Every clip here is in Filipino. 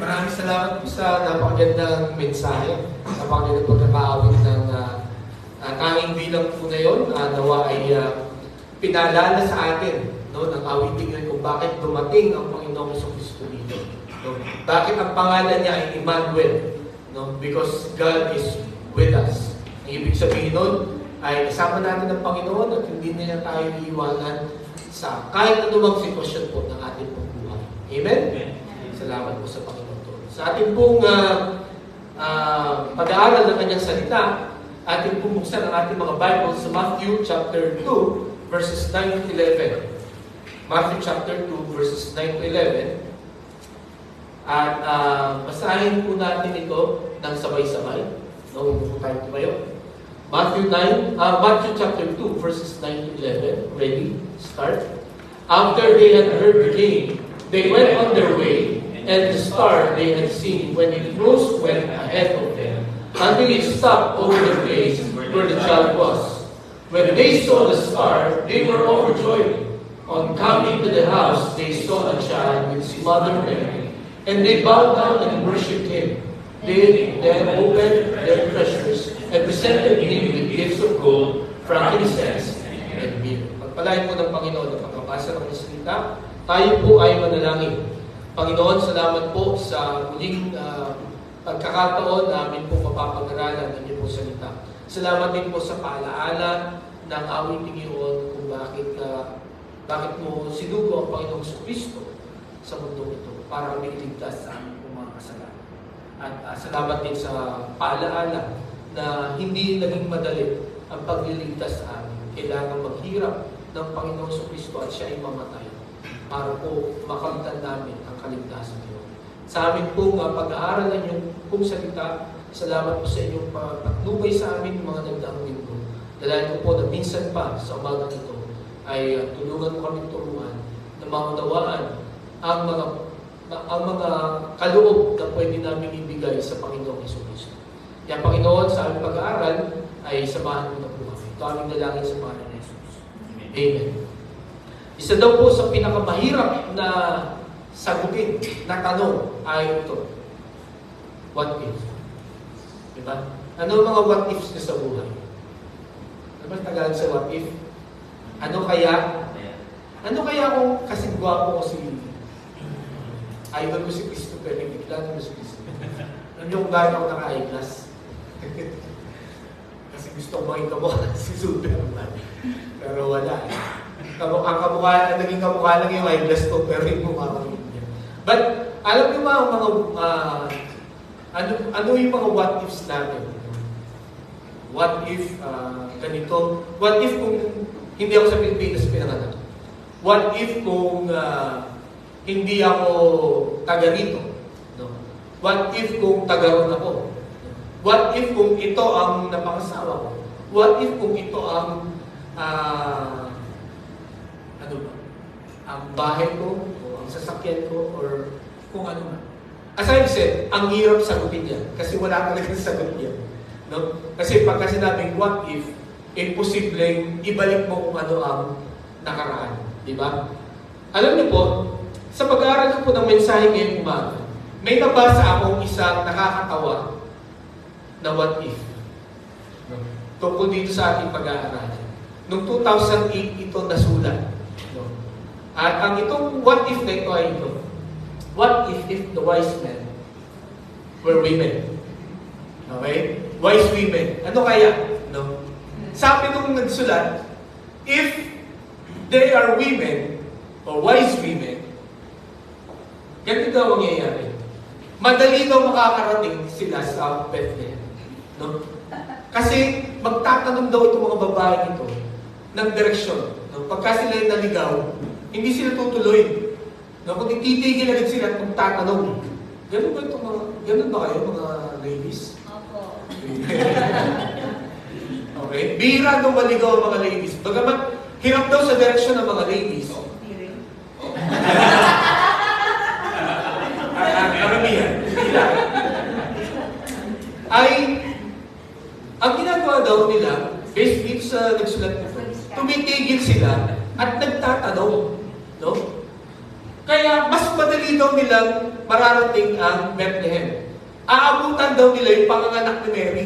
Maraming salamat po sa napakagandang mensahe, napakagandang pagkakaawit ng tanging bilang po na yun. Nawa ay pinaalala sa atin ng awiting yun kung bakit dumating ang Panginoong Kristo dito. Bakit ang pangalan niya ay Emmanuel? Because God is with us. Ang ibig sabihin nun ay kasama natin ang Panginoon at hindi niya tayo iiwanan sa kahit anumang sitwasyon po ng ating buhay. Amen? Salamat po sa Panginoon. Sa ating pong pag-aaral ng kanyang salita, ating pong buksan ang ating mga Bible sa Matthew chapter 2, verses 9 to 11. Matthew chapter 2, verses 9 to 11. At basahin po natin ito ng sabay-sabay. Huwag po tayo tumayo. Matthew chapter 2, verses 9 to 11. Ready? Start. After they had heard the king, they went on their way, and the star they had seen when it rose went ahead of them, until it stopped over the place where the child was. When they saw the star, they were overjoyed. On coming to the house, they saw the child with his mother Mary, and they bowed down and worshipped him. They then opened their treasures and presented him with gifts of gold, frankincense, and myrrh. Pagpalain po ng Panginoon ang pagkabasa ng salita, tayo po ay manalangin. Panginoon, salamat po sa muling pagkakataon namin po mapapag-aralan ng iyong salita. Salamat din po sa paalaala ng awiting iyon kung bakit mo sinugo ang Panginoong Kristo sa mundo ito para kami iligtas sa aming mga kasalanan. At salamat din sa paalaala na hindi naging madali ang pagliligtas sa amin. Kailangan maghirap ng Panginoong Kristo at siya ay mamatay para po makamtan namin ang kaligtasan niyo. Sa amin pong pag-aaral ng inyong pong salita, salamat po sa inyong patnubay sa amin mga nagdaang linggo. Dalayan ko po na minsan pa sa umaga nito ay tulungan mo kami turuan na maunawaan ang mga kaloob na pwede namin ibigay sa Panginoong Kristo. Kaya Panginoon, sa aming pag-aaral ay samahan mo na po kami. Ito aming dalangin sa pangalan ni Jesus. Amen. Isa daw po sa pinakamahirap na sagutin na tanong ay ito. What if? Diba? Ano ang mga what ifs na sa buhay? Ano ba Tagalog sa what if? Ano kaya? Ano kaya kung kasing gwapo ko si idol ko si Christopher, bigla naman si Christopher. Ano yung gano'n ako naka-eyeglass? Kasi gusto ko makita mo si Superman. Pero wala. Naging kamukha lang yung eyeglass ko, pero yung mukha ko yun. But, alam niyo ba ang mga, ano yung mga what ifs natin? What if ganito? What if kung hindi ako sa Pilipinas pinanganak? What if kung hindi ako taga rito? No? What if kung taga ron ako? What if kung ito ang napangasawa ko? What if kung ito ang ang bahay ko, o ang sasakyan ko, or kung ano man. As I said, ang hirap sagutin yan, kasi wala talagang sagot yan. No? Kasi pagka sinabing what if, imposibleng ibalik mo kung ano ang nakaraan. Di ba? Alam niyo po, sa pag-aaral ko po ng mensahe ngayong umaga, may nabasa akong isang nakakatawa na what if. No? Tungkol dito sa ating pag-aaral. Noong 2008 ito nasulat. No? At ang itong what if na ito ay ito. What if the wise men were women? Okay? Wise women. Ano kaya? No? Sabi nung nagsulat, if they are women or wise women, ganito daw mangyayari. Madali daw makakarating sila sa Bethlehem. No? Kasi magtatanong daw itong mga babae ito ng direksyon. No? Pagka sila ay naligaw, hindi sila tutuloy. No? Kung titigil agad sila at magtatanong. Ganun ba ito ganun ba kayo mga ladies? Opo. Okay? Bihira daw maligaw ang mga ladies. Bagamat hirap daw sa direksyon ng mga ladies. Karamihan. Ay, ang ginagawa daw nila, based dito sa nagsulat nito, tumitigil sila at nagtatanong. No? Kaya mas madali daw nilang mararating ang Bethlehem. Aabutan daw nila yung panganganak ni Mary.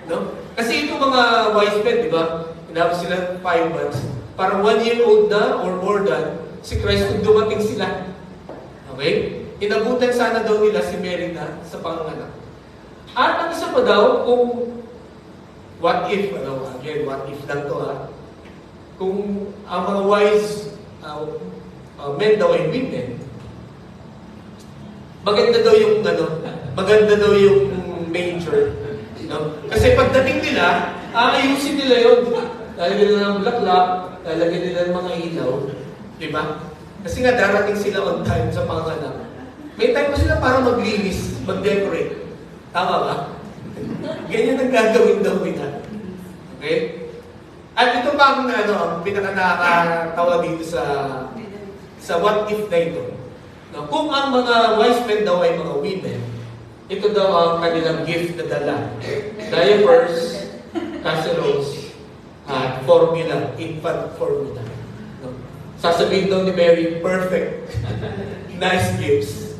No? Kasi itong mga wise men, di ba? Inabot sila 5 months. Parang 1 year old na or more than si Christ kung dumating sila. Okay? Inabutan sana daw nila si Mary na sa panganganak. At ang isa pa daw, kung what if, again, what if lang to ha, kung ang mga wise men daw ay women, maganda daw yung major. No? Kasi pagdating nila, aayusin nila yun. Lalagyan nila ng bulaklak, lalagyan nila ng mga ilaw. Diba? Kasi nga darating sila on time sa panganak. May time pa sila para maglinis, mag-decorate. Tama ba? Ganyan ang gagawin daw nila. Okay? At ito pa ang pinaka-nakakatawa dito sa what if na ito. No, kung ang mga wise men daw ay mga women, ito daw ang kanilang gift na dala. Diapers, casseroles, at formula, infant formula. No? Sasabihin daw ni Mary, perfect. Nice gifts.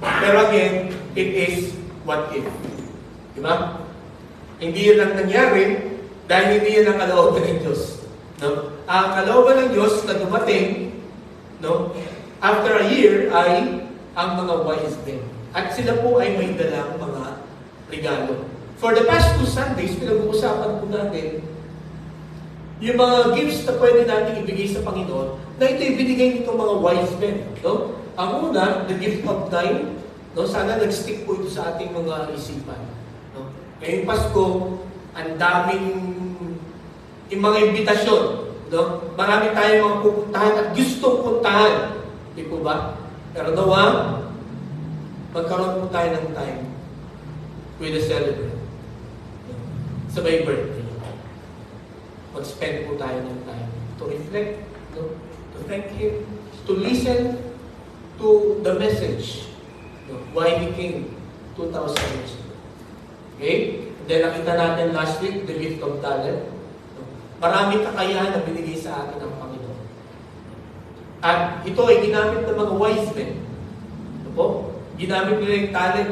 Pero again, it is what if. Diba? Hindi yan lang nangyari dahil hindi yan ang kalooban ng Diyos. No? Ang kalooban ng Diyos na dumating, no? After a year ay ang mga wise men. At sila po ay may dalang mga regalo. For the past 2 Sundays, pinag-uusapan po natin yung mga gifts na pwede natin ibigay sa Panginoon na ito ibinigay nitong mga wise men. No? Ang una, the gift of time. No? Sana nag-stick po ito sa ating mga isipan. No? Ngayong Pasko, ang daming yung mga imbitasyon. No? Marami tayong mga pupuntahan at gustong puntahan. Di po ba? Pero nawa, magkaroon po tayo ng time with a celebrant. Sa may birthday. Mag-spend po tayo ng time to reflect, no? To thank Him, to listen to the message, no? Why He came 2,000 years ago. Okay? And then nakita natin last week, the gift of talent. No? Maraming kakayahan na binigay sa atin ng Panginoon. At ito ay ginamit ng mga wise men. Ano po? Ginamit nila yung talent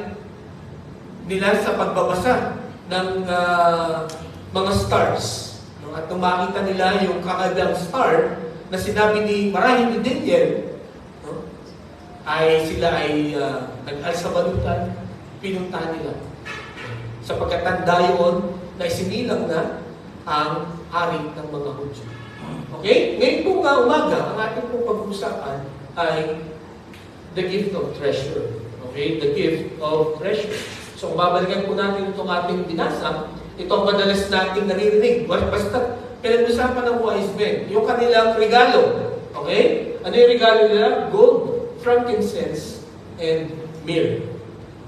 nila sa pagbabasa ng mga stars. No? At nung makita nila yung kakadang star na sinabi ni marahil ni Daniel, no? Ay sila ay nag-alsabalutan, pinuntahan nila. Sapagkat tanda yun na isinilang na ang hari ng mga Hudyo. Okay? Ngayon po nga umaga, ang ating pong pag-uusapan ay the gift of treasure. Okay? The gift of treasure. So, kung babalikan po natin itong ating binasa, ito ang madalas nating naririnig. Basta pinag-usapan ng wise men, yung kanilang regalo. Okay? Ano yung regalo nila? Gold, frankincense, and myrrh.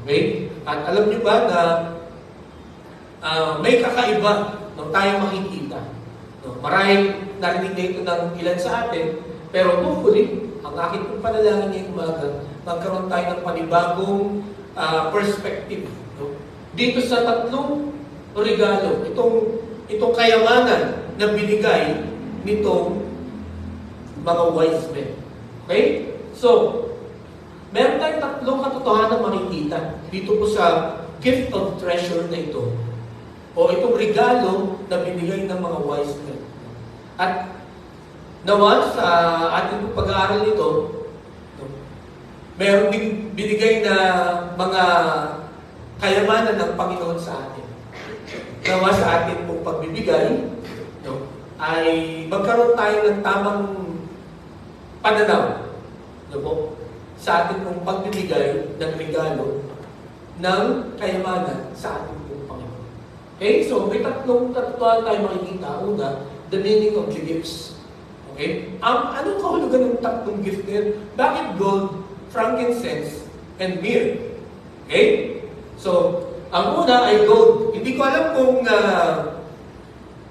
Okay? At alam niyo ba na may kakaiba nung tayo makikita. No? Marahil narinig na ito ng ilan sa atin, pero hopefully, ang aking pong panalangin ngayong umaga, magkaroon tayo ng panibagong perspective. No? Dito sa tatlong regalo, itong kayamanan na binigay nitong mga wise men. Okay? So, meron tayong tatlong katotohanan makikita dito po sa gift of treasure na ito. O itong regalo na binigay ng mga wise men. At nawa sa ating pag-aaral nito, no, meron ding binigay na mga kayamanan ng Panginoon sa atin. Nawa sa atin pong pagbibigay, no, ay magkaroon tayo ng tamang pananaw, no po, sa atin pong pagbibigay ng regalo ng kayamanan sa ating pong Panginoon. Okay? So, may tatlong tayo makikita. Una, the meaning of the gifts. Okay? Anong kahulugan ng tatlong gift na yun? Bakit gold, frankincense, and myrrh? Okay? So, ang una ay gold. Hindi ko alam kung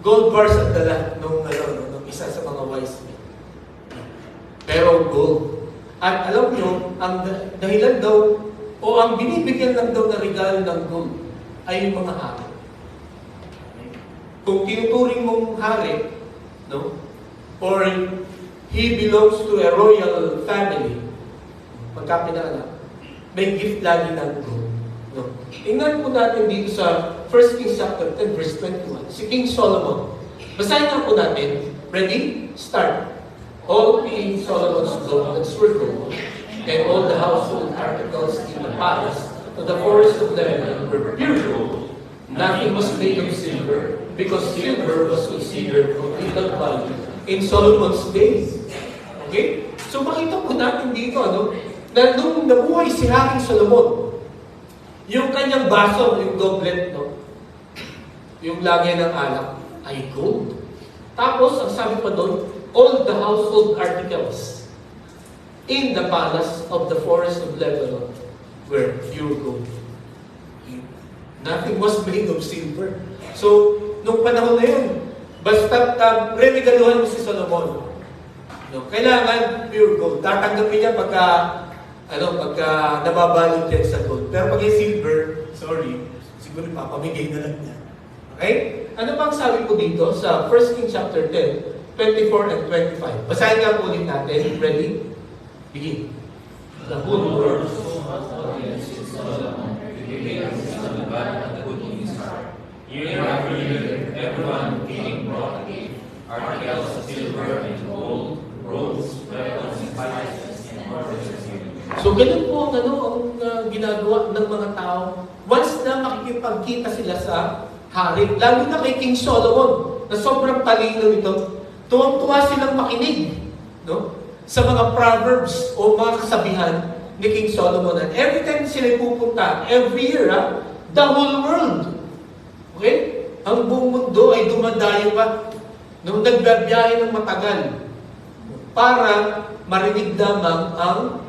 gold bars ang dala nung isa sa mga wise men. Pero gold. At alam nyo, ang dahilan daw, o ang binibigyan lang daw na regalo ng gold ay yung mga hari. Kung tinuturing mong hari, no? Or he belongs to a royal family, magkapinaanak, may gift lagi ng gold. No? Tingnan po natin dito sa 1 Kings chapter 10, verse 21. Si King Solomon. Basahin nga po natin. Ready? Start. All King Solomon's garments were gold, and all the household articles in the palace of the forest of Lebanon were pure gold. Nothing was made of silver, because silver was considered of little value in Solomon's days. Okay? So makita po natin dito, na nung nabuhay si Haring Solomon, yung kanyang baso, yung goblet, yung lagay ng alak, ay gold. Tapos, ang sabi pa doon, all the household articles in the palace of the forest of Lebanon were pure gold. Nothing was made of silver. So, nung panahon na yun, basta regaluhan mo si Solomon, kailangan pure gold. Tatanggapin niya pagka nababalot yan sa gold. Pero pag yung silver, sorry, siguro papamigay na lang niya. Okay? Ano bang sabi ko dito sa 1 Kings chapter 10, 24 and 25? Basahin nga po ulit natin. Ready? Begin. The whole world year after year, everyone king brought articles of silver and gold, robes, weapons, spices, and horses. So, ganun po ang ginagawa ng mga tao once na makikipagkita sila sa hari. Lalo na kay King Solomon, na sobrang talino nito. Tuwang-tuwa silang makinig, sa mga proverbs o mga kasabihan ni King Solomon. And every time sila pupunta, every year, the whole world, okay? Ang buong mundo ay dumadayo pa nung nagbabiyahe ng matagal para marinig lamang ang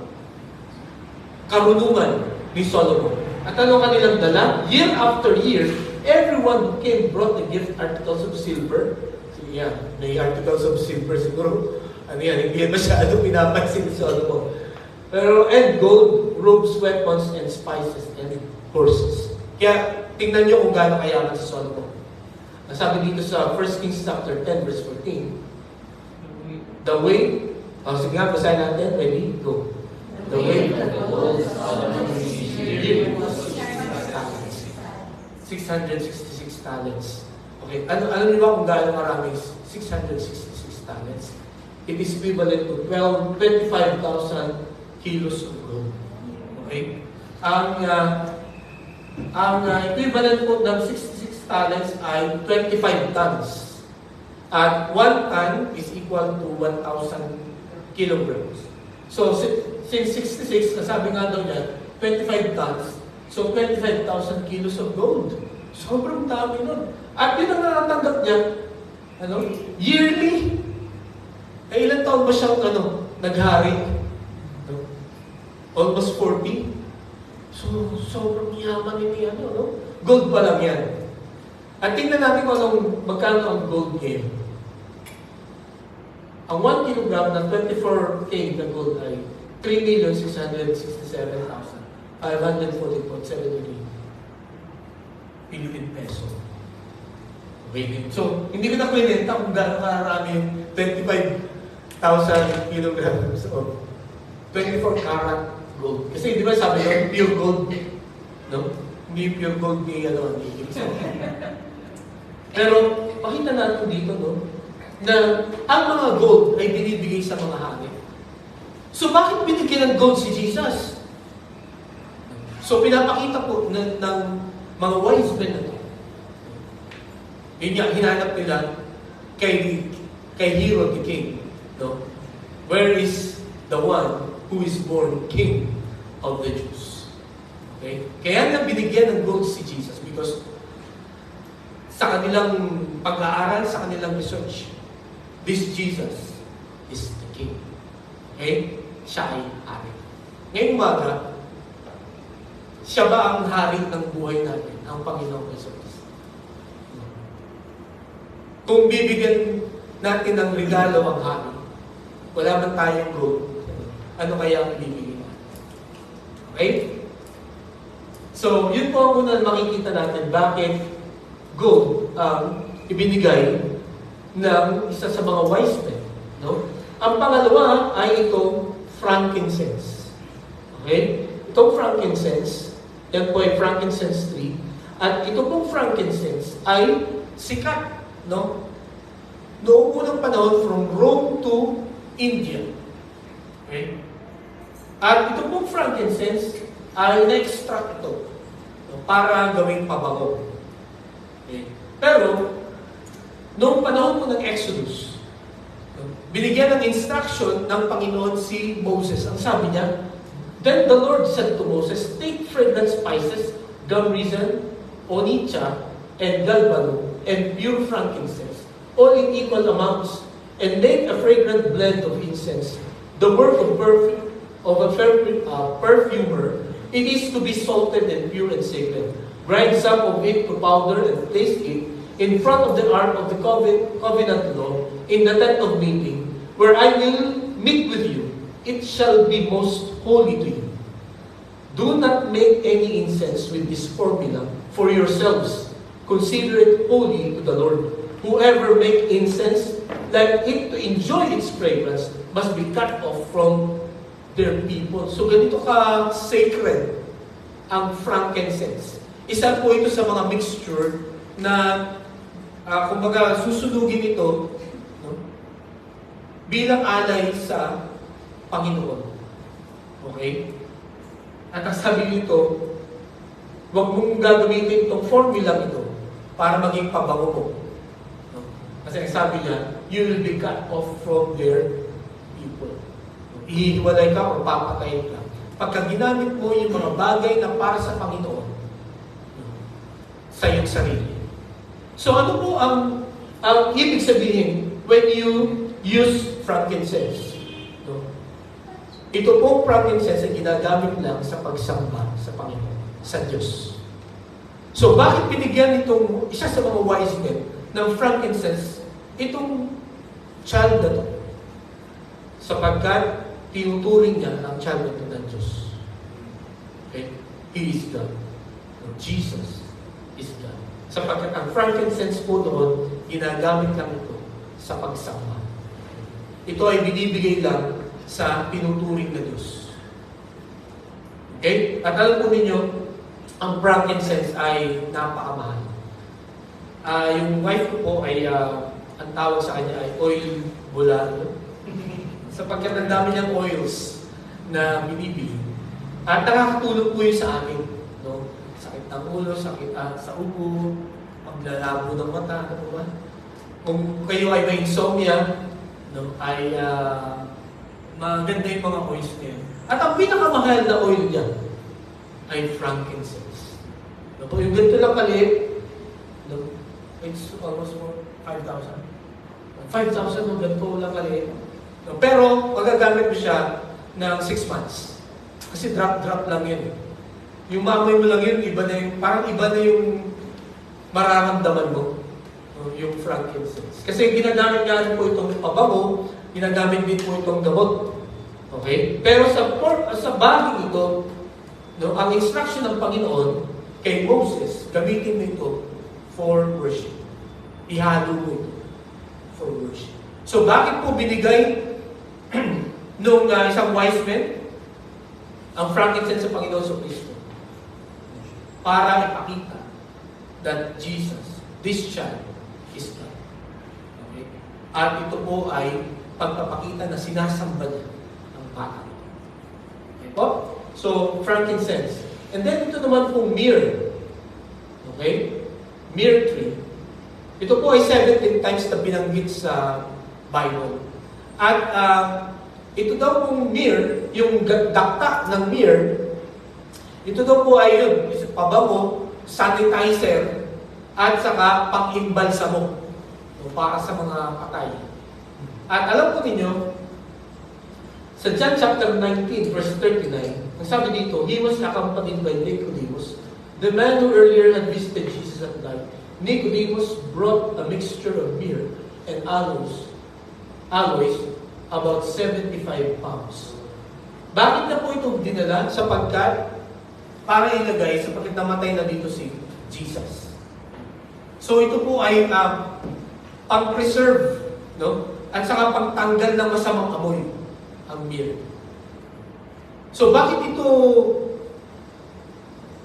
karunungan ni Solomon. At ano kanilang dala? Year after year, everyone who came brought the gift articles of silver. So, yeah, may articles of silver siguro. Hindi masyado pinapansin ni Solomon. Pero, and gold, robes, weapons, and spices, and horses. Kaya, tingnan nyo kung gaano kayaman si Solomon. Nasabi dito sa 1 Kings chapter 10, verse 14, the way, sige nga, basahin natin, ready, go. The way of the gold Solomon received was 666 talents. Okay, ano niyo ba kung gaano maraming 666 talents? It is equivalent to 25,000 kilos of gold. Okay? Ang equivalent po ng 66 talents ay 25 tons. At 1 ton is equal to 1,000 kilograms. So, since 66, nasabi nga daw niya, 25 tons. So, 25,000 kilos of gold. Sobrang dami nun. At yun ang natatanggap niya, yearly. Ilan taon ba siyang naghari? Almost 40. So, sobrang yaman ni Gold pa lang yan. At tingnan natin kung magkano ang gold ngayon. Ang 1 kilogram ng 24K na gold ay 3,667,540.73 Philippine peso. Okay. So, hindi ko na kwenta kung gano'ng karami yung 25,000 kilograms of 24 karat gold. Kasi di ba sabi nyo, pure gold, Hindi pure gold ni Pero, pakita natin dito, na ang mga gold ay binibigay sa mga hari. So bakit binigyan ng gold si Jesus? So pinapakita po ng mga wise men na ito. Yun nga, hinanap nila kay Herod the king. No? Where is the one who is born king of the Jews? Okay? Kaya nga binigyan ng gold si Jesus because sa kanilang pag-aaral, sa kanilang research, this Jesus is the king. Okay? Siya ay hari. Ngayong umaga, siya ba ang hari ng buhay natin, ang Panginoong Jesus? Kung bibigyan natin ng regalo ang hari, wala man tayong gold, ano kaya ang ibibigay natin? Okay? So, yun po ang unang makikita natin bakit gold ang ibinigay ng isa sa mga wise men. No? Ang pangalawa ay itong frankincense. Okay? Itong frankincense, yan po ay frankincense tree. At ito pong frankincense ay sikat, no? Noong unang panahon from Rome to India. Okay? At ito pong frankincense ay na-extract ito, no? Para gawing pabango. Okay? Pero, noong panahon po ng Exodus, binigyan ng instruction ng Panginoon si Moses. Ang sabi niya, then the Lord said to Moses, take fragrant spices, gum resin, onycha, and galbanum, and pure frankincense, all in equal amounts, and make a fragrant blend of incense, the work of a perfumer. It is to be salted and pure and sacred. Grind some of it to powder and place it in front of the ark of the covenant law in the tent of meeting, where I will meet with you. It shall be most holy to you. Do not make any incense with this formula for yourselves. Consider it holy to the Lord. Whoever make incense, like it to enjoy its fragrance, must be cut off from their people. So ganito ka sacred ang frankincense. Isa po ito sa mga mixture na kumbaga susunugin ito, no? Bilang alay sa Panginoon. Okay? At ang sabi nito, huwag mong gagamitin itong formula ito para maging pabango mo. No? Kasi ang sabi niya, you will be cut off from their people. Ihiwalay ka o papatayin ka. Pagka ginamit mo yung mga bagay na para sa Panginoon, sa iyong sarili. So ano po ang ibig sabihin when you use frankincense? No? Ito pong frankincense ay ginagamit lang sa pagsamba sa Panginoon, sa Diyos. So bakit binigyan itong isa sa mga wise men ng frankincense itong child na to? Sapagkat tinuturing niya ang child na ito ng Diyos. Okay? He is God. Jesus is God. Sapagkat ang frankincense po doon, ginagamit lang ito sa pagsamba. Ito ay binibigay lang sa pinuturing na Diyos. Okay? At alam po ninyo, ang frankincense ay napakamahal. Yung wife ko po ay, ang tawag sa kanya ay oil bulalo. Sapagkat ang dami niyang oils na binibili. At nakakatulong po yun sa amin. No? Sakit ng ulo, sakit sa ubo, paglalabo ng mata, ano ba? Kung kayo ay may insomnia, no, ay maganda yung mga oils niya. At ang pinakamahal na oil niya ay frankincense. No, yung ganito lang kaliit, no, it's almost 5,000. 5,000 yung ganito lang kaliit. No, pero magagamit mo siya ng 6 months. Kasi drop lang yun. Yung maamoy mo lang yun, iba na yung, parang iba na yung mararamdaman mo, yung frankincense. Kasi ginagamit nga rin po itong pabango, ginagamit din po itong gamot. Okay? Pero sa bagay ito, no, ang instruction ng Panginoon kay Moses, gamitin mo ito for worship. Ihalo mo ito for worship. So bakit po binigay nung isang wise man ang frankincense sa Panginoon sa Kristo? Para ipakita that Jesus, this child, is God. Okay? At ito po ay pagpapakita na sinasamba niya ang bata. Okay po? So, frankincense. And then ito naman po myrrh. Okay? Myrrh tree. Ito po ay 17 times na binanggit sa Bible. At ito daw pong myrrh, yung dakta ng myrrh, ito daw po ay yun, pabango, sanitizer, at saka pang-imbalsamo para sa mga patay. At alam po ninyo, sa John chapter 19, verse 39, ang sabi dito, he was accompanied by Nicodemus, the man who earlier had visited Jesus at night. Nicodemus brought a mixture of myrrh and aloes, about 75 pounds. Bakit na po ito dinala? Sapagkat para ilagay, sapagkat namatay na dito si Jesus. So ito po ay pang-preserve, no? At saka pang-tanggal ng masamang amoy, ang myrrh. So bakit ito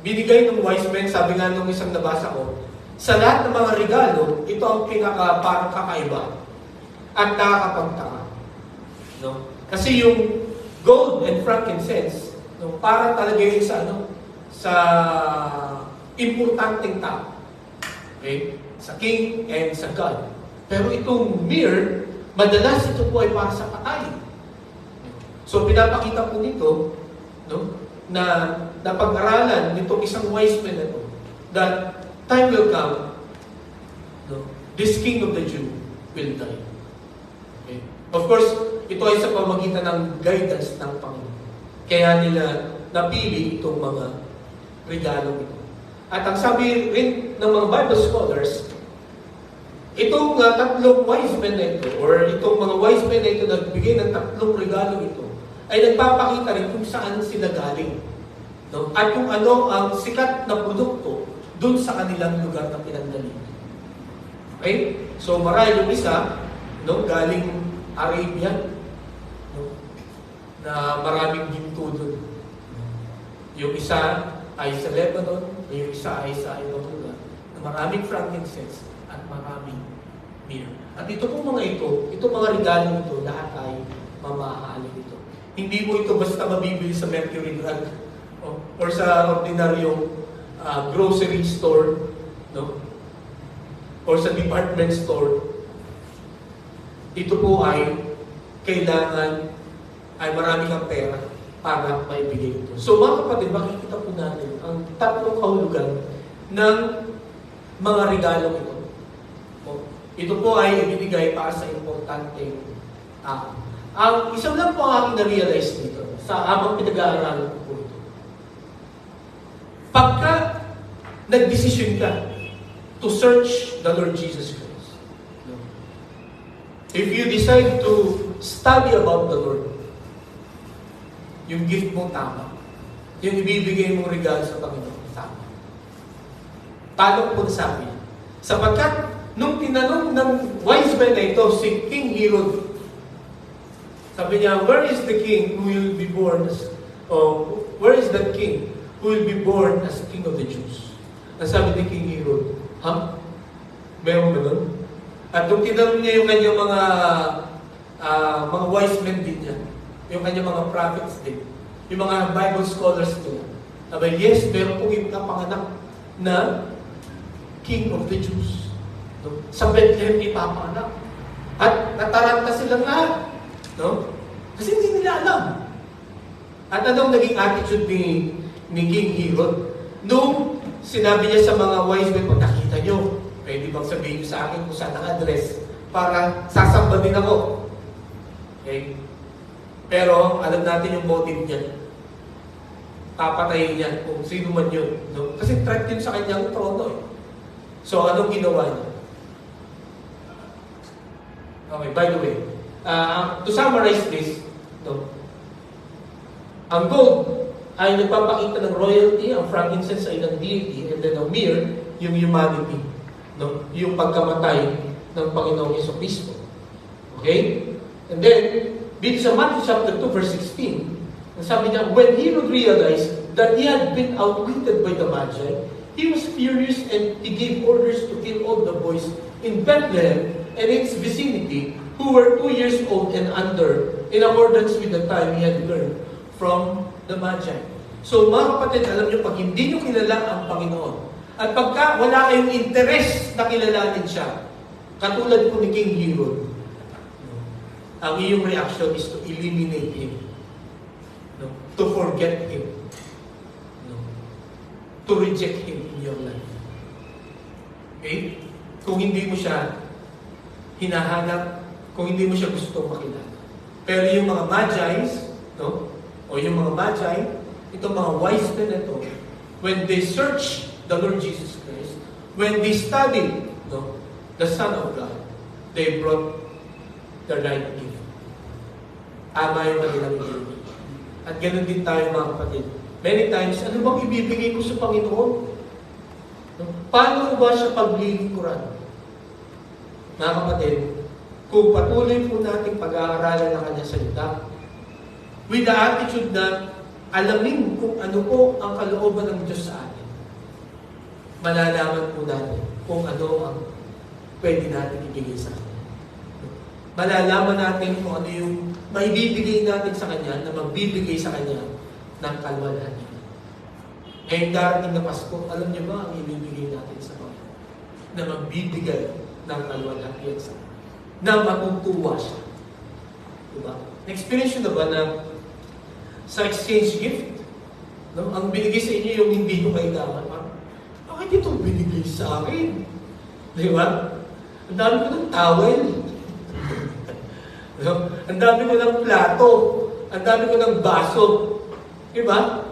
binigay ng wise men? Sabi nga nung isang nabasa ko, sa lahat ng mga regalo, ito ang parang kakaiba at nakakapagtaka. No? Kasi yung gold and frankincense, no, para talaga yung sa importanteng tao. Okay? Sa king and sa God. Pero itong myrrh, madalas ito po ay para sa patay. So pinapakita po nito, no, na napag-aralan nitong isang wise man na ito, that time will come, no, this king of the Jew will die. Okay? Of course, ito ay sa pamagitan ng guidance ng Panginoon. Kaya nila napili itong mga regalo ito. At ang sabi rin ng mga Bible scholars, itong tatlong wise men na ito, or itong mga wise men na ito nagbigay ng tatlong regalo ito, ay nagpapakita rin kung saan sila galing. No? At kung ano ang sikat na produkto dun sa kanilang lugar na pinanggalingan. Okay? So marahil yung isa, no, galing Arabia, no, na maraming ginto dun. Yung isa ay sa Lebanon, yung isa ay sa ibang lugar, na maraming frankincense at maraming myrrh. At ito pong mga ito mga regalo ito, lahat ay mamahalin ito. Hindi mo ito basta mabibili sa Mercury Drug or sa ordinaryong grocery store, no? Or sa department store. Ito po ay kailangan ay marami kang pera para maibigay ito. So mga kapatid, makikita po natin ang tatlong kahulugan ng mga regalo ito. Ito po ay ibinigay para sa importanteng tao. Ang isang lang po ang aking na-realize dito sa habang pinag-aaralan ko po ito. Pagka nag-decision ka to search the Lord Jesus Christ, if you decide to study about the Lord, yung gift mo tama, yung ibibigay mong regalo sa Panginoon, tama. Paano po nasabi? Sapagkat nung tinanong ng wise man na ito, si King Herod, sabi niya, where is the king who will be born as, where is that king who will be born as king of the Jews? Nasabi ni King Herod, meron ba nun? At nung tinanong niya yung kanyang mga wise men din niya, yung kanyang mga prophets din, yung mga Bible scholars din, sabi, yes, meron pong ipapanganak na king of the Jews. No? Sa Bethlehem ipapanganak. At nataranta silang lahat. No? Kasi hindi nila alam. At anong naging attitude ni King Herod? Nung sinabi niya sa mga wise men, pag nakita nyo, pwede bang sabihin nyo sa akin kung saan ang address para sasamba din ako. Okay? Pero alam natin yung motive niya. Papatayin niya kung sino man yun. No? Kasi threat yun sa kanyang trono. Eh. So anong ginawa niya? Okay, by the way, to summarize this, no, ang gold ay nagpapakita ng royalty, ang frankincense ay ng deity, and then ang myrrh, yung humanity, no, yung pagkamatay ng Panginoong Jesucristo. Okay? And then, dito sa Matthew chapter 2, verse 16, sabi niya, when Herod realized that he had been outwitted by the Magi, he was furious and he gave orders to kill all the boys in Bethlehem and its vicinity who were 2 years old and under, in accordance with the time he had learned from the Magi. So mga kapatid, alam niyo, pag hindi niyo kilala ang Panginoon, at pagka wala kayong interest na kilalanin siya, katulad po ni King Herod, ang iyong reaction is to eliminate him, to forget him, to reject him in your life. Okay? Kung hindi mo siya hinahanap, kung hindi mo siya gusto makilala. Pero yung mga Magi's, o yung mga Magi, itong mga wise men ito, when they search the Lord Jesus Christ, when they study the Son of God, they brought the right gift. Tama yung kanilang ibigay. At ganoon din tayo mga kapatid. Many times, ano bang ibibigay ko sa Panginoon? Paano ba siya paglilingkuran? Mga kapatid, kung patuloy po natin pag-aaralan ng kanyang salita, with the attitude na alamin kung ano po ang kalooban ng Diyos sa atin, malalaman po natin kung ano ang pwede natin ibigay sa Kanya. Malalaman natin kung ano yung maibibigay natin sa Kanya na magbibigay sa Kanya ng kalwalhatian. Ngayong darating na Pasko, alam niyo ba ang ibibigay natin sa Kanya? Na magbibigay ng kalwalhatian sa Kanya. Na matutuwa siya. Diba? Na-experience nyo na ba na sa exchange gift, ang binigay sa inyo yung hindi ko kailangan? Bakit ito binigay sa akin? Di ba? Ang dami ko ng towel. Ang dami ko ng plato. Ang dami ko ng baso. Di ba?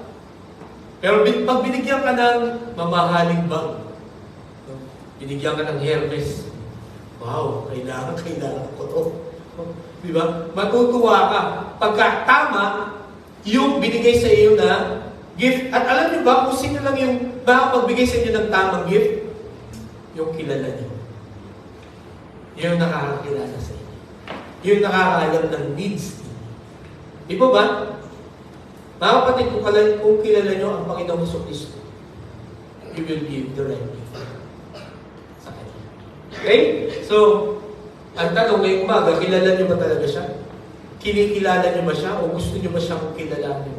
Pero pag binigyan ka ng mamahaling bag, binigyan ka ng Hermes, wow, kailangan ko to. Di ba? Matutuwa ka. Pagka tama, yung binigay sa iyo na gift. At alam niyo ba kung sino lang yung makapagbigay sa inyo ng tamang gift? Yung kilala niyo. Yung nakakakilala sa inyo. Yung nakakaalam ng needs niyo. Di ba ba? Mga kapatid, kung kilala niyo ang Panginoong Jesucristo, you will give the right gift sa Kanya. Okay? So, ang tanong ngayong umaga, kilala niyo ba talaga siya? Kinikilala niyo ba siya o gusto niyo ba siyang kilalanin?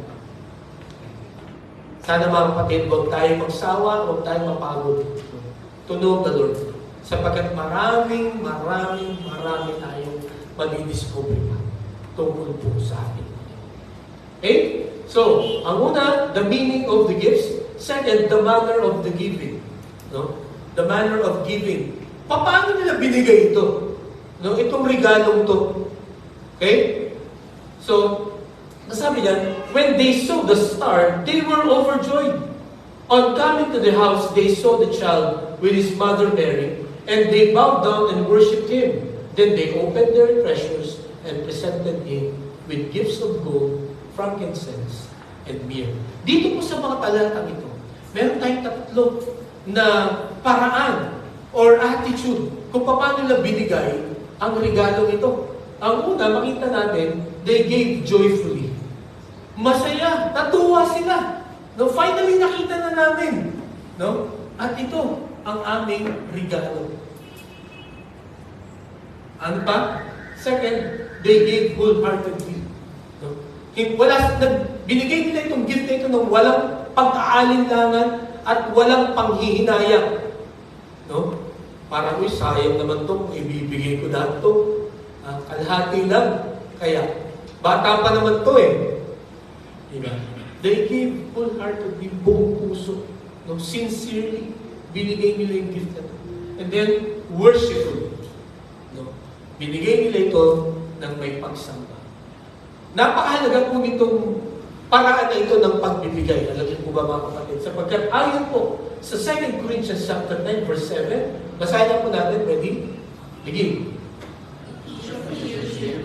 Sana mga kapatid, huwag tayo magsawa, huwag tayo mapagod. To know the Lord. Sapagkat maraming tayong madidiscover pa tungkol po sa atin. Okay? So, ang una, the meaning of the gifts. Second, the manner of the giving. The manner of giving. Paano nila binigay ito? Itong regalong to. Okay? So, nasabi niyan, when they saw the star, they were overjoyed. On coming to the house, they saw the child with his mother Mary, and they bowed down and worshipped him. Then they opened their treasures and presented him with gifts of gold, frankincense, and myrrh. Dito po sa mga talatang ito, meron tayong tatlo na paraan or attitude kung paano nila binigay ang regalong ito. Ang una, makita natin, they gave joyfully. Masaya, natuwa sila. Finally, nakita na namin. At ito, ang aming regalo. Ano pa? Second, they gave wholeheartedly. Binigay nila itong gift na ito nung walang pag-aalinlangan at walang panghihinayang. Parang, sayang naman ito kung ibibigay ko na ito. Kalahati lang. Kaya, bata pa naman ito eh. Diba? They gave wholeheartedly, buong puso. Sincerely, binigay nila yung gift na ito. And then, worshipfully. Binigay nila ito ng may pagsamba. Napakahalaga po nitong paraan na ito ng pagbibigay. Alam niyo po ba mga kapatid? Sapagkat ayon po sa 2 Corinthians chapter 9 verse 7, basahin po natin. Ready? Begin.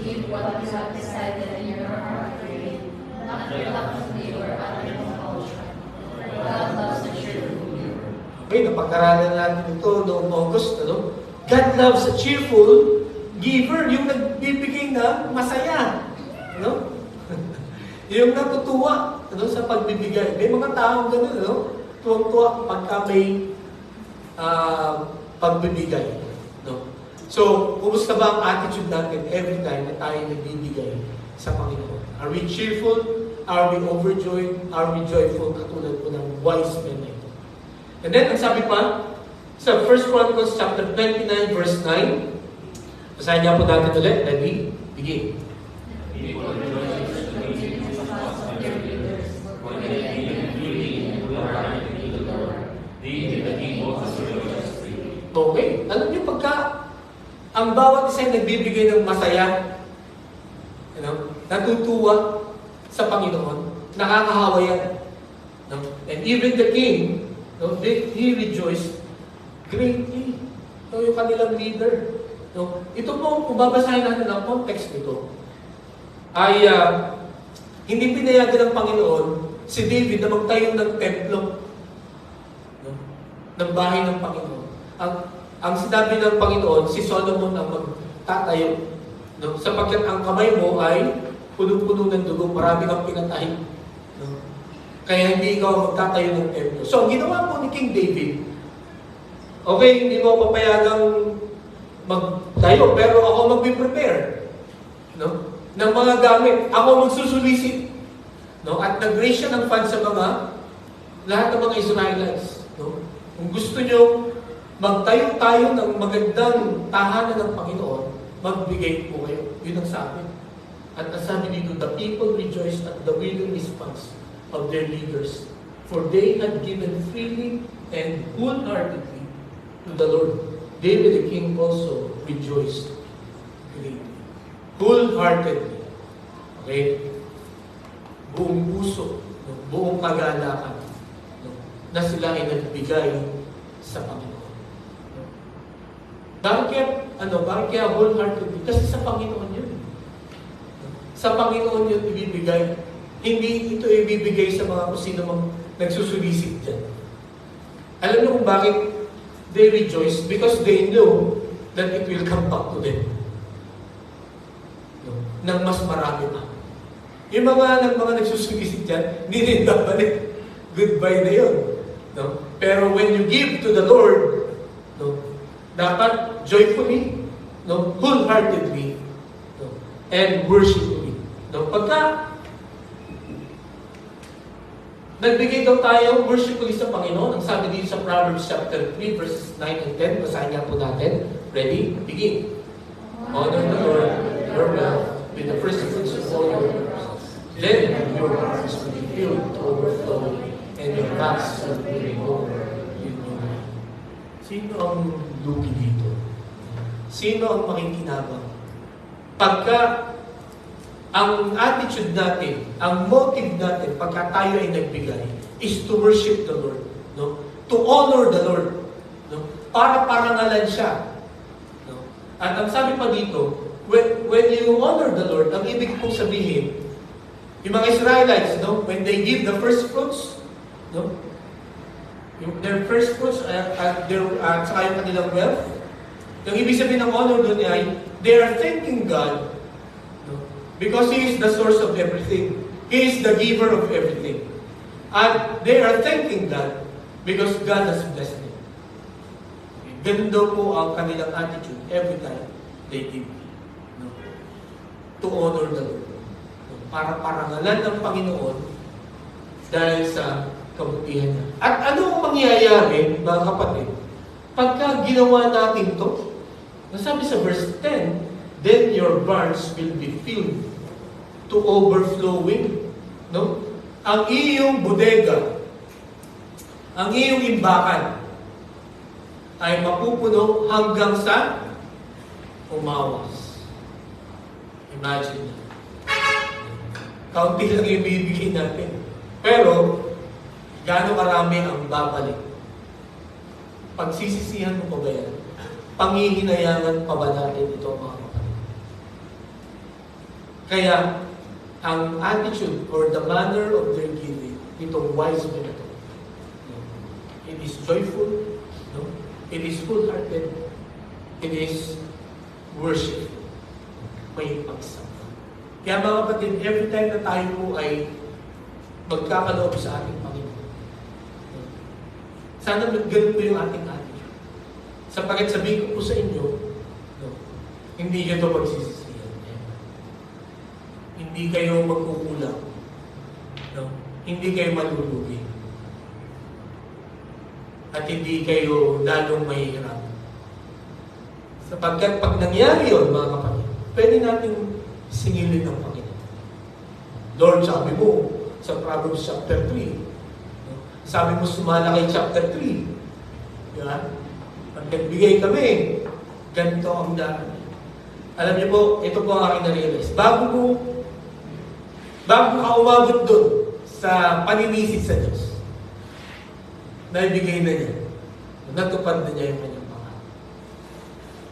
Give what you have decided in your heart to give, not reluctantly or under compulsion. God loves a cheerful giver. Okay, napag-aralan natin ito noong August. God loves a cheerful giver, yung nagbibigay na masaya. Yung natutuwa sa pagbibigay. May mga taong gano'n, tuwang-tuwa pagka may pagbibigay. So, kumusta ba ang attitude natin every time na tayo nagbibigay sa Panginoon? Are we cheerful? Are we overjoyed? Are we joyful? Katulad po ng wise men na ito. And then, ang sabi pa, sa 1 Chronicles chapter 29, verse 9, basahin niya po natin ulit. Ready? Begin. Okay. Alam niyo, pagka ang bawat isa ay nagbibigay ng masaya, natutuwa sa Panginoon, nakakahawa yan. And even the king, he rejoiced greatly. Yung kanilang leader. Ito po, kung babasahin natin ang context nito, ay hindi pinayagan ng Panginoon si David na magtayo ng templo, ng bahay ng Panginoon. Ang sinabi ng Panginoon, si Solomon ang magtatayo. Sapagkat ang kamay mo ay punong-puno ng dugo, marami kang pinatay. Kaya hindi ikaw magtatayo ng templo. So, ang ginawa po ni King David, okay, hindi mo papayagang magtayo, pero ako mag-prepare ng mga gamit. Ako magsusulisit. At nag-raise siya ng funds sa lahat ng mga Israelites. Kung gusto nyo magtayo tayo ng magandang tahanan ng Panginoon, magbigay po kayo. Yun ang sabi. At ang sabi dito, the people rejoiced at the willing response of their leaders, for they had given freely and wholeheartedly to the Lord. David the king also rejoiced greatly. Wholeheartedly. Okay? Buong puso, buong kagalakan, na sila ay nagbigay sa Panginoon. Bakit kaya wholeheartedly? Kasi sa Panginoon yun. Sa Panginoon yun ibibigay. Hindi ito ibibigay sa mga kung sino mang nagsusulisit dyan. Alam niyo kung bakit they rejoice? Because they know that it will come back to them. Nang mas marami pa. Yung mga nagsusulisit dyan, hindi rin babalik. Goodbye na yun. Pero when you give to the Lord, dapat joyfully, wholeheartedly, and worshipfully. Pagka nagbigay daw tayo worshipfully sa Panginoon, ang sabi dito sa Proverbs chapter 3, verses 9 and 10, basahin niya po natin. Ready? Begin. Honor the Lord, your wealth, with the first fruits of all your works. Then your hearts will be filled to overflowing, and your vats will be over with new wine. Sino ang lugi dito? Sino ang makikinabang? Pagka ang attitude natin, ang motive natin, pagka tayo ay nagbigay, is to worship the Lord. To honor the Lord. Para parangalan siya. At ang sabi pa dito, when you honor the Lord, ang ibig kong sabihin, yung mga Israelites, when they give the first fruits, their first fruits at saka yung kanilang wealth, yung ibig sabihin ng honor doon ay, they are thanking God because He is the source of everything. He is the giver of everything. And they are thanking God because God has blessed them. Ganun daw po ang kanilang attitude every time they give. To honor the Lord. Para parangalan ng Panginoon dahil sa kabutihan niya. At ano ang mangyayari, mga kapatid, pagka ginawa natin to? Nasabi sa verse 10, then your barns will be filled to overflowing. Ang iyong bodega, ang iyong imbakan, ay mapupuno hanggang sa umawas. Imagine. Kaunti lang yung bibigyan natin. Pero, gaano karami ang babalik? Pagsisisihan mo pa ba yan? Pangihinayangan pa ba natin ito, mga kapatid? Kaya, ang attitude or the manner of their giving, itong wise men ito, it is joyful, it is full-hearted, it is worshipful. May pagsama. Kaya mga kapatid, every time na tayo po ay magkakaloob sa ating Panginoon, sana ganun po yung ating attitude. Sapagkat sabihin ko po sa inyo, Hindi nyo ito pagsisisihan. Hindi kayo magkukulang. No? Hindi kayo malulugi. At hindi kayo lalong mahihirap. Sapagkat pag nangyari yun, mga kapatid, pwede natin singilin ng Panginoon. Lord, sabi mo sa Proverbs chapter 3, sabi mo sumala kay chapter 3. Diba? Pag nagbigay kami, ganito ang daan. Alam niyo po, ito po ang aking na-realize. Bago ka umabot doon sa paninisid sa Diyos, naibigay na niya. Natupad na niya yung kanyang pangarap.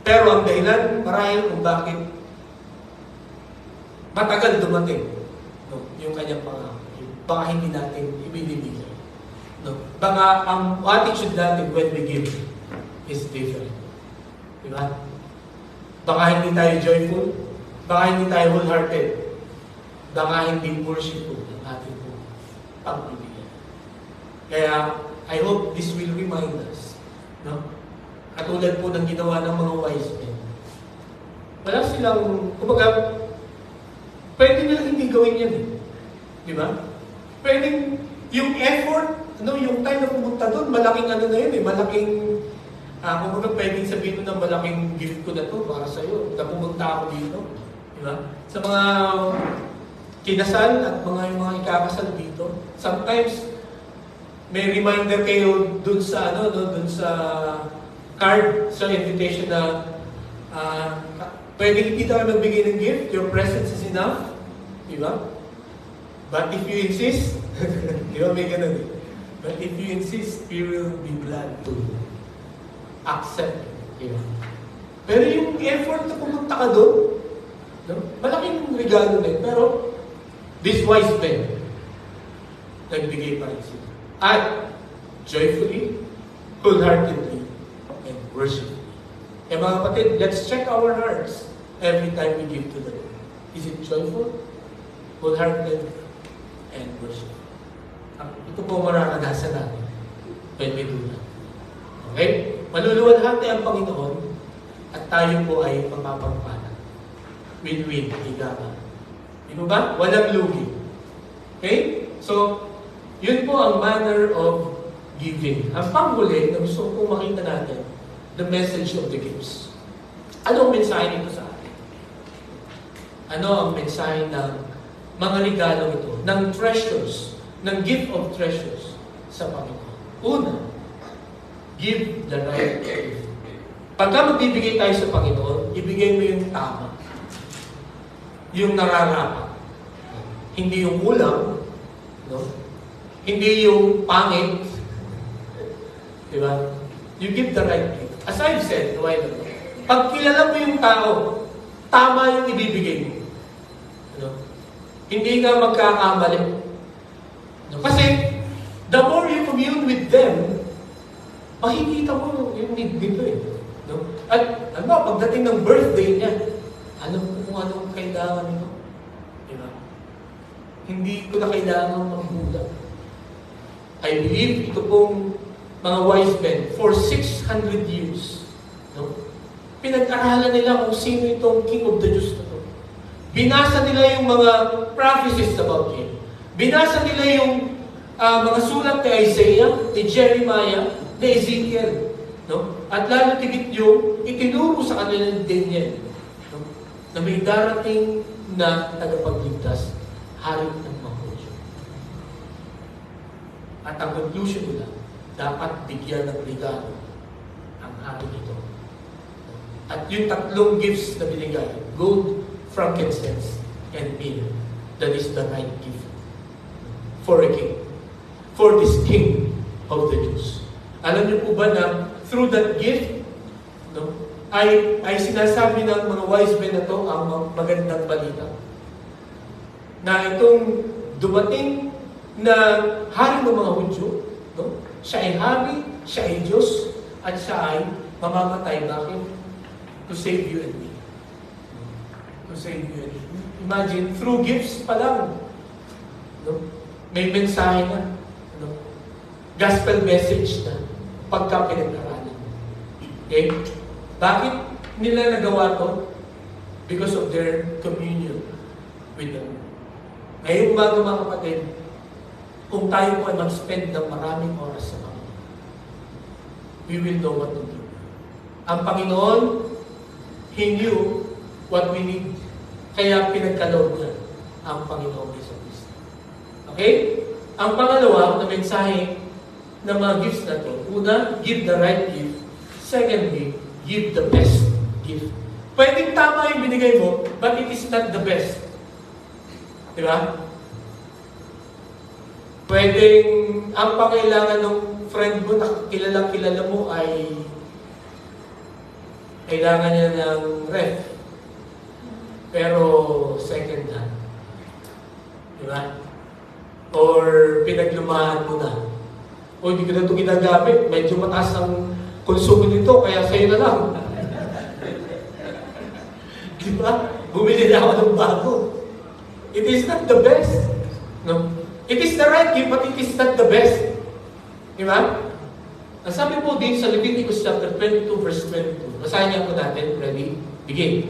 Pero ang dahilan, marahil kung bakit matagal dumating yung kanyang pangarap. Baka hindi natin ibinibigay. Baka ang attitude natin when we give is different. Diba? Baka hindi tayo joyful, baka hindi tayo wholehearted, baka hindi worshipful ang ating pagbibigyan. Kaya, I hope this will remind us, no? Katulad po ng ginawa ng mga wise men. Wala silang, kumbaga, pwede nilang hindi gawin yan eh. Di ba? Pwede, yung effort, yung time na pumunta doon, malaking ano na yun eh, malaking, kumbaga pwedeng sabihin mo na malaking gift ko na to para sa'yo, na pumunta ako dito. Di ba? Sa mga kinasal at yung mga ikakasal dito, sometimes, may reminder kayo dun sa dun sa card, sa invitation na pwede hindi tayo magbigay ng gift, your presence is enough. Di ba? But if you insist, di ba may ganun eh. But if you insist, we will be glad to accept. Di ba? Pero yung effort na pumunta ka doon, no? Malaking regalo din. Pero, this wise men, nagbigay pa rin sila. At joyfully, wholeheartedly, and worshipfully. Kaya mga kapatid, let's check our hearts every time we give to the Lord. Is it joyful, wholehearted, and worshipful? Ito po mararanasan natin when we do that. Okay? Maluluwalhati ang Panginoon at tayo po ay mapapagpala. Win-win, higaga. Di ba? Walang lugi. Okay? So, yun po ang manner of giving. Ang panghuli na gusto kong makita natin, the message of the gifts. Ano ang mensahe nito sa atin? Ano ang mensahe ng mga regalo ito? Ng treasures, ng gift of treasures sa Panginoon. Una, give the right gift. Pagka magbibigay tayo sa Panginoon, ibigay mo yung tama. Yung nararapat. Hindi yung kulang, no? Hindi yung pangit. Diba? You give the right gift. As I've said, pag kilala mo yung tao, tama yung ibibigay mo. Ano? Hindi ka magkakamali. No? Kasi, the more you commune with them, makikita mo yung need nito eh. No? At pagdating ng birthday niya, alam ko kung anong kailangan nito. Diba? Hindi ko na kailangan magbulag. I believe ito pong mga wise men for 600 years. No? Pinag-aralan nila kung sino itong King of the Jews na to. Binasa nila yung mga prophecies about him. Binasa nila yung mga sulat ni Isaiah, ni Jeremiah, ni Ezekiel. No? At lalo tigit yung itinuro sa kanila ni Daniel. No? Na may darating na tagapagligtas, hari ng mga Hudyo. At ang conclusion nila, dapat bigyan ng regalo ang hari nito. At yung tatlong gifts na binigay, gold, frankincense, and myrrh, that is the right gift for a king. For this king of the Jews. Alam niyo po ba na through that gift, no, ay sinasabi ng mga wise men na to ang magandang balita. Na itong dumating na hari ng mga Hudyo, no? Siya ay hari, siya ay Diyos, at siya ay mamamatay. Bakit? To save you and me. To save you and me. Imagine, through gifts pa lang, no? May mensahe na, no? Gospel message na, pagka pinag-aralan. Okay? Bakit nila nagawa to? because of their communion with the Lord. Ngayong umaga mga kapatid, kung tayo po ay mag-spend ng maraming oras sa Panginoon, we will know what to do. Ang Panginoon, He knew what we need. Kaya pinagkaloob niya ang Panginoon Jesucristo. Okay? Ang pangalawa na mensahe ng mga gifts na to, una, give the right gift. Secondly, give the best gift. Pwedeng tama yung binigay mo, but it is not the best. Diba? Pwedeng ang pangailangan ng friend mo na kilala mo ay kailangan niya ng ref. Pero second hand. Diba? Or pinaglumahan mo na. O hindi ko na ito ginagamit. Medyo mataas ang konsumo nito, kaya sa'yo na lang. Diba? Bumili na ako ng bago. It is not the best. No? It is the right gift, but it is not the best. Diba? Ang sabi po din sa Leviticus chapter 22, verse 22. Basahin niya po natin. Ready? Begin.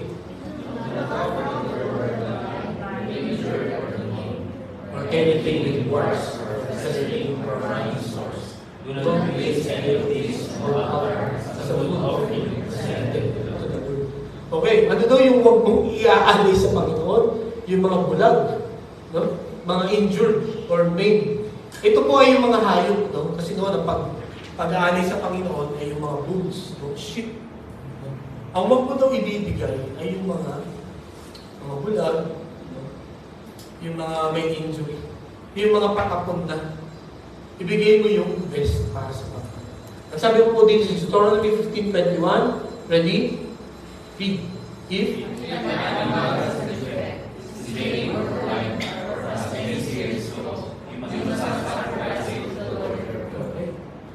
Or anything with words, necessary for finding source. Do not place any of these or other as a food offering presented to the Lord. Okay, ano daw yung huwag mong iaalay sa Panginoon? Yung mga bulag, no? Mga injured or maimed. Ito po ay yung mga hayop, no? Kasi noon ang pag-aalay sa Panginoon ay yung mga bulls, no? Sheep. No? Ang huwag mo daw ibibigay ay yung mga bulag, no? Yung mga may injury, yung mga patapon na. Ibigay mo yung best para sa Panginoon. Ang sabi ko po din sa Deuteronomy 15:21, ready? Read. If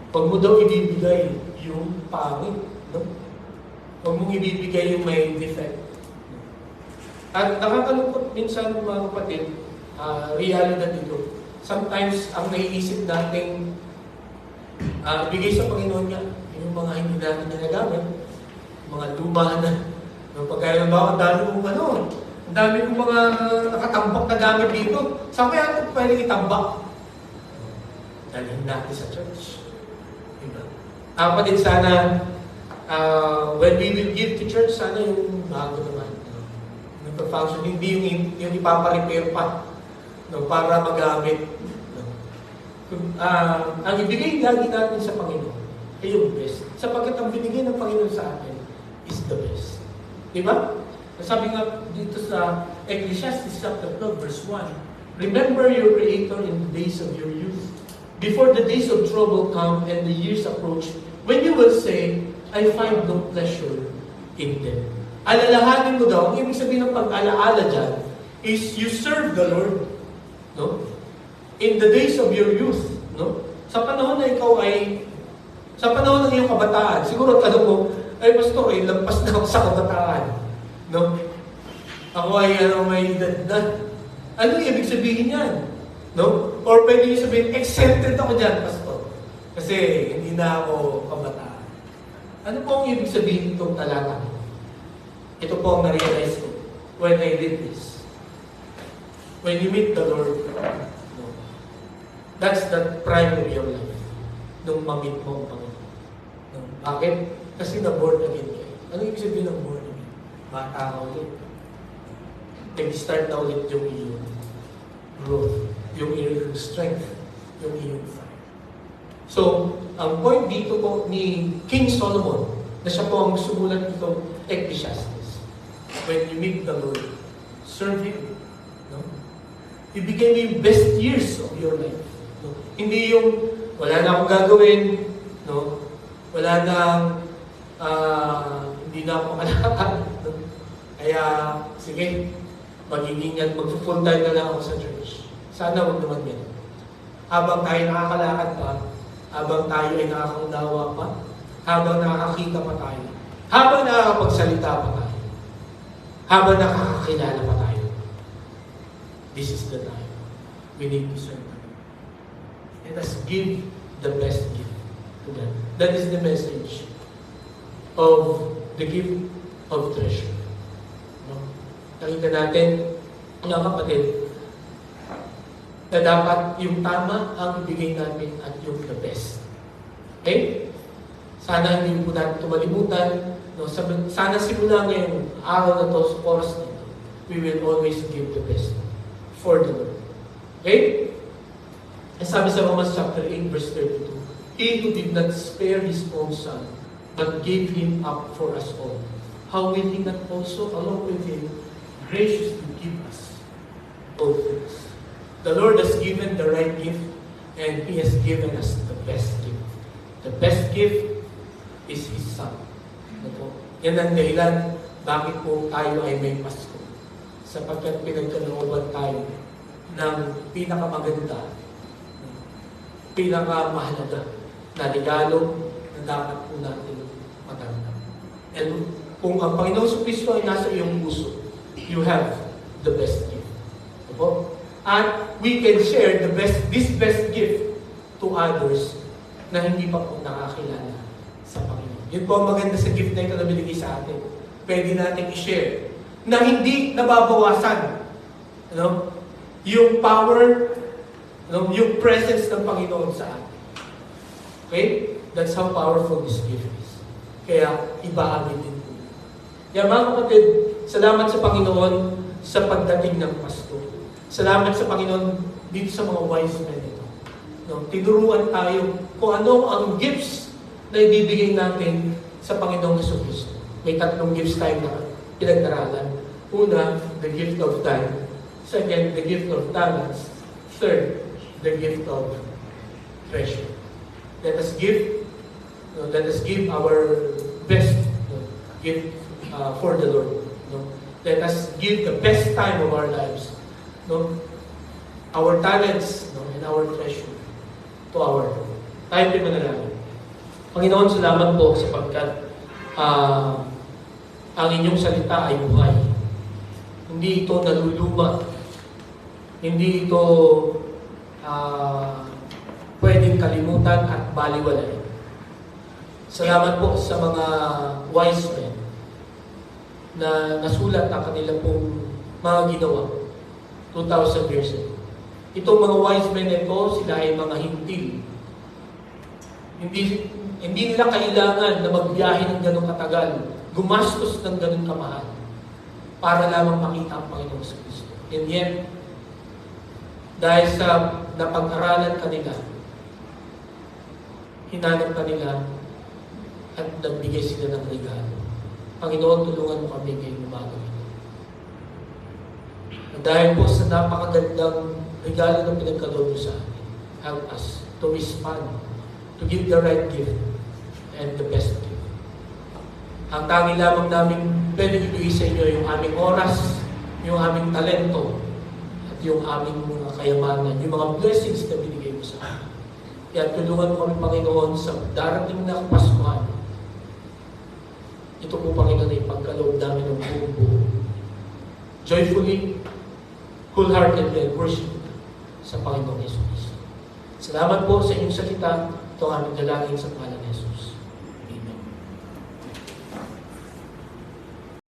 pag mo daw ibibigay yung pangit, no? Pag mong ibibigay yung may defect. At nakakalungkot minsan mga kapatid, realidad dito. Sometimes, ang naiisip natin, ibigay sa Panginoon niya, yung mga hindi natin ginagamit, mga luma na. Pagkaya ba, ang dami kong ang dami kong mga nakatambak na gamit dito. Saan kaya ito pwede itambak? Dalhin natin sa church. Diba? Kapatid, sana, when we will give to church, sana yung bago naman. Nagpa-function, hindi yung ipapa-repair pa, no, para magamit. No. Ang ibigay lagi natin sa Panginoon ay yung best. Sapagkat ang binigay ng Panginoon sa atin is the best. Diba? Sabi nga dito sa Ecclesiastes chapter 12, verse 1, remember your Creator in the days of your youth, before the days of trouble come and the years approach, when you will say, I find no pleasure in them. Alalahanin mo daw, ang ibig sabihin ng pag-alaala dyan, is you serve the Lord. No? In the days of your youth. No? Sa panahon na ikaw ay, sa panahon ng iyong kabataan, siguro tanong mo, ay pastor, lampas na ako sa kabataan. No? Ako ay may edad na. Ano ibig sabihin yan? No? Or pwede nyo sabihin, exempted ako dyan, pastor. Kasi hindi na ako kabataan. Ano po ang ibig sabihin itong talata? Ito po ang na-realize ko when I read this. When you meet the Lord, no, that's the prime of your life. Nung ma-meet mo ang Panginoon. No? Bakit? Kasi na-born again kayo. Ano ibig sabihin ng born again? Bata ka ulit. Nag-start na ulit yung iyong growth, yung iyong strength, yung iyong fire. So, ang point dito po ni King Solomon, na siya po ang sumulat nitong Ecclesiastes. When you meet the Lord, serve Him. No? Ibigay mo yung best years of your life. No? Hindi yung, wala na akong gagawin, no? Wala nang, hindi na ako makalakad. No? Kaya, sige, mag-full time na lang ako sa church. Sana huwag naman yan. Habang tayo nakakalakad pa, habang tayo ay nakakaunawa pa, habang nakakakita pa tayo, habang nakakapagsalita pa tayo, habang nakakakilala pa tayo. This is the time we need to serve God. Let us give the best gift to God. That is the message of the gift of treasure. No? Nakita natin, mga kapatid, na dapat yung tama ang ibigay namin at yung the best. Okay? Sana hindi po natin ito malimutan. No? Sana simula ngayong araw na to, sa oras na ito, we will always give the best for the Lord. Okay? And sabi sa Romans chapter 8, verse 32, He who did not spare His own Son, but gave Him up for us all, how will He not also, along with Him, graciously give us all things? The Lord has given the right gift, and He has given us the best gift. The best gift is His Son. Yan ang dahilan bakit po tayo ay may Pasko. Sapagkat pinagkalooban tayo ng pinakamaganda, pinakamahalaga na regalo na dapat po natin matanggap. And kung ang Panginoon Kristo ay nasa iyong puso, you have the best gift. Opo? At we can share this best gift to others na hindi pa po nakakilala sa Panginoon. Yun po ang maganda sa gift na ito na binigay sa atin. Pwede natin i-share na hindi nababawasan yung power, yung presence ng Panginoon sa atin. Okay? That's how powerful this gift is. Kaya ibahagi din po. Kaya mga kapatid, salamat sa Panginoon sa pagdating ng Pasko. Salamat sa Panginoon dito sa mga wise men ito. Tinuruan tayo kung ano ang gifts na ibibigay natin sa Panginoong Jesucristo. May 3 gifts tayo na pinag-aralan. Una, the gift of time. Second, the gift of talents. Third, the gift of treasure. Let us give our best gift for the Lord. Let us give the best time of our lives. Our talents and our treasure to our Lord. Tayo din manalangin. Panginoon, salamat po sapagkat ang inyong salita ay buhay. Hindi ito naluluma. Hindi ito pwedeng kalimutan at baliwalain. Salamat po sa mga wise men na nasulat ang kanilang pong mga ginawa 2,000 years ago. Itong mga wise men ito, sila ay mga hintil. Hindi nila kailangan na magbiyahe ng ganong katagal, gumastos ng ganong kamahal, para lamang makita ang Panginoon sa Kristo. And yet, dahil sa napag-aralan kanila, hinanap kanila at nagbigay sila ng regalo. Panginoon, tulungan mo kami ngayong umaga ito. Dahil po sa napakagandang regalo na pinagkaloob sa atin, help us to respond, to give the right gift and the best gift. Ang tangi lamang namin pwede ibigay sa inyo yung aming oras, yung aming talento, at yung aming mga kayamanan, yung mga blessings na binigay mo sa amin. Kaya tulungan mo kami, Panginoon, sa darating na Paskuhan. Ito po, Panginoon, ay pagkaloob namin ng buong buo. Joyfully, wholeheartedly, and worship sa Panginoon Jesus. Salamat po sa inyong salita. Ito ang aming dalangin sa pangalan ni Jesus.